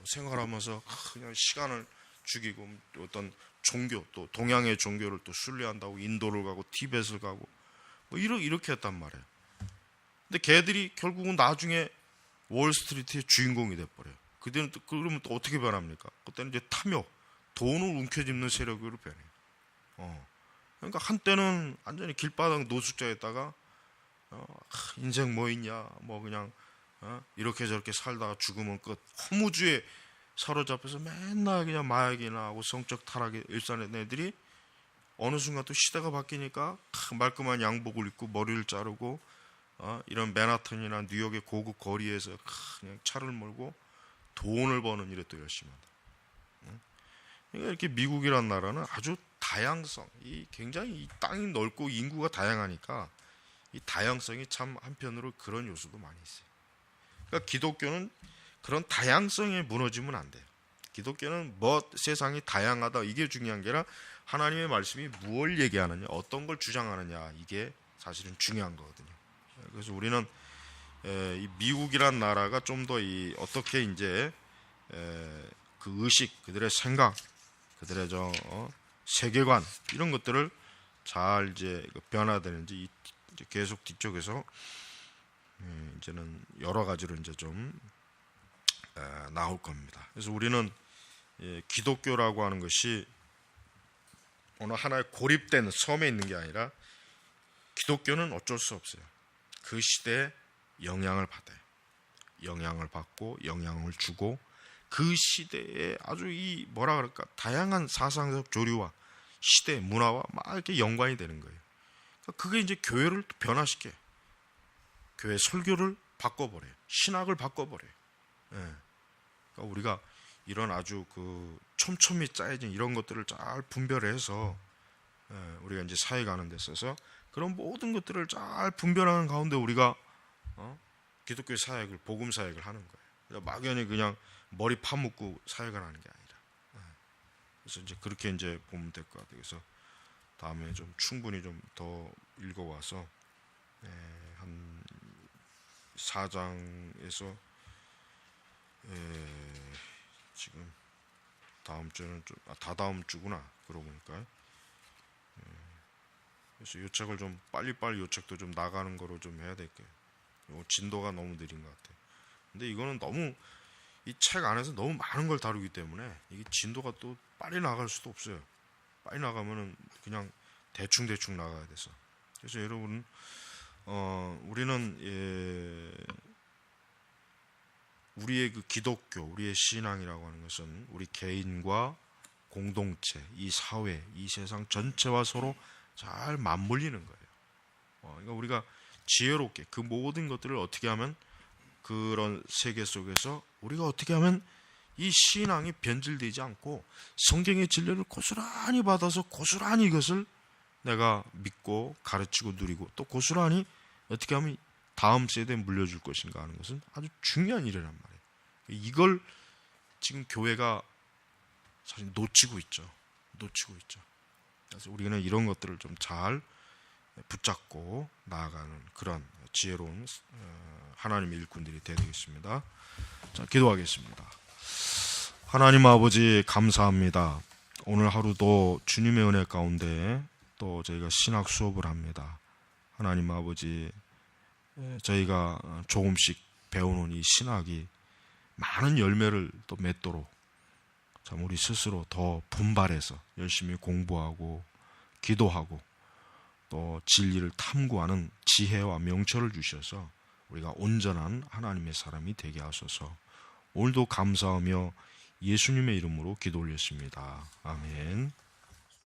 S1: 생활하면서 그냥 시간을 죽이고 어떤 종교 또 동양의 종교를 또 순례한다고 인도를 가고 티벳을 가고 뭐 이렇게 했단 말이에요. 근데 걔들이 결국은 나중에 월스트리트의 주인공이 돼버려요. 그때는 또 그러면 또 어떻게 변합니까? 그때는 이제 탐욕, 돈을 움켜쥐는 세력으로 변해요. 그러니까 한때는 완전히 길바닥 노숙자였다가 인생 뭐 있냐, 뭐 그냥 이렇게 저렇게 살다가 죽으면 끝. 허무주의에 사로잡혀서 맨날 그냥 마약이나 하고 성적 타락에 일삼는 애들이 어느 순간 또 시대가 바뀌니까 말끔한 양복을 입고 머리를 자르고 이런 맨하튼이나 뉴욕의 고급 거리에서 그냥 차를 몰고 돈을 버는 일에 또 열심히 한다. 그러니까 이렇게 미국이란 나라는 아주 다양성, 굉장히 이 땅이 넓고 인구가 다양하니까 이 다양성이 참 한편으로 그런 요소도 많이 있어요. 그러니까 기독교는 그런 다양성에 무너지면 안 돼요. 기독교는 뭐 세상이 다양하다 이게 중요한 게 아니라 하나님의 말씀이 무엇을 얘기하느냐, 어떤 걸 주장하느냐 이게 사실은 중요한 거거든요. 그래서 우리는 이 미국이란 나라가 좀 더 어떻게 이제 그 의식, 그들의 생각, 그들의 세계관 이런 것들을 잘 이제 변화되는지 이제 계속 뒤쪽에서 이제는 여러 가지로 이제 좀 나올 겁니다. 그래서 우리는 기독교라고 하는 것이 어느 하나의 고립된 섬에 있는 게 아니라 기독교는 어쩔 수 없어요. 그 시대에 영향을 받아요. 영향을 받고 영향을 주고 그 시대에 아주 뭐라 그럴까 다양한 사상적 조류와 시대 문화와 막 이렇게 연관이 되는 거예요. 그게 이제 교회를 변화시켜요. 교회 설교를 바꿔버려요. 신학을 바꿔버려요. 그러니까 우리가 이런 아주 그 촘촘히 짜여진 이런 것들을 잘 분별해서 우리가 이제 사회 가는 데 있어서 그런 모든 것들을 잘 분별하는 가운데 우리가 기독교 사역을 복음 사역을 하는 거예요. 막연히 그냥 머리 파묻고 사역을 하는 게 아니라. 그래서 이제 그렇게 이제 보면 될 것 같아요. 그래서 다음에 좀 충분히 좀 더 읽어와서 한 4장에서 지금 다음 주는 좀 다다음 주구나 그러고 보니까 그래서 이 책을 좀 빨리빨리 이 책도 좀 나가는 거로 좀 해야 될게요. 진도가 너무 느린 것 같아요. 근데 이거는 너무 이 책 안에서 너무 많은 걸 다루기 때문에 이게 진도가 또 빨리 나갈 수도 없어요. 빨리 나가면은 그냥 대충 나가야 돼서. 그래서 여러분, 우리는 우리의 그 기독교, 우리의 신앙이라고 하는 것은 우리 개인과 공동체, 이 사회, 이 세상 전체와 서로 잘 맞물리는 거예요. 그러니까 우리가 지혜롭게 그 모든 것들을 어떻게 하면 그런 세계 속에서 우리가 어떻게 하면 이 신앙이 변질되지 않고 성경의 진리를 고스란히 받아서 고스란히 이것을 내가 믿고 가르치고 누리고 또 고스란히 어떻게 하면 다음 세대에 물려줄 것인가 하는 것은 아주 중요한 일이란 말이에요. 이걸 지금 교회가 사실 놓치고 있죠. 그래서 우리는 이런 것들을 좀 잘 붙잡고 나아가는 그런 지혜로운 하나님의 일꾼들이 되야 되겠습니다. 자, 기도하겠습니다. 하나님 아버지, 감사합니다. 오늘 하루도 주님의 은혜 가운데 또 저희가 신학 수업을 합니다. 하나님 아버지, 저희가 조금씩 배우는 이 신학이 많은 열매를 또 맺도록 참 우리 스스로 더 분발해서 열심히 공부하고 기도하고 또 진리를 탐구하는 지혜와 명철을 주셔서 우리가 온전한 하나님의 사람이 되게 하소서. 오늘도 감사하며 예수님의 이름으로 기도 올렸습니다. 아멘.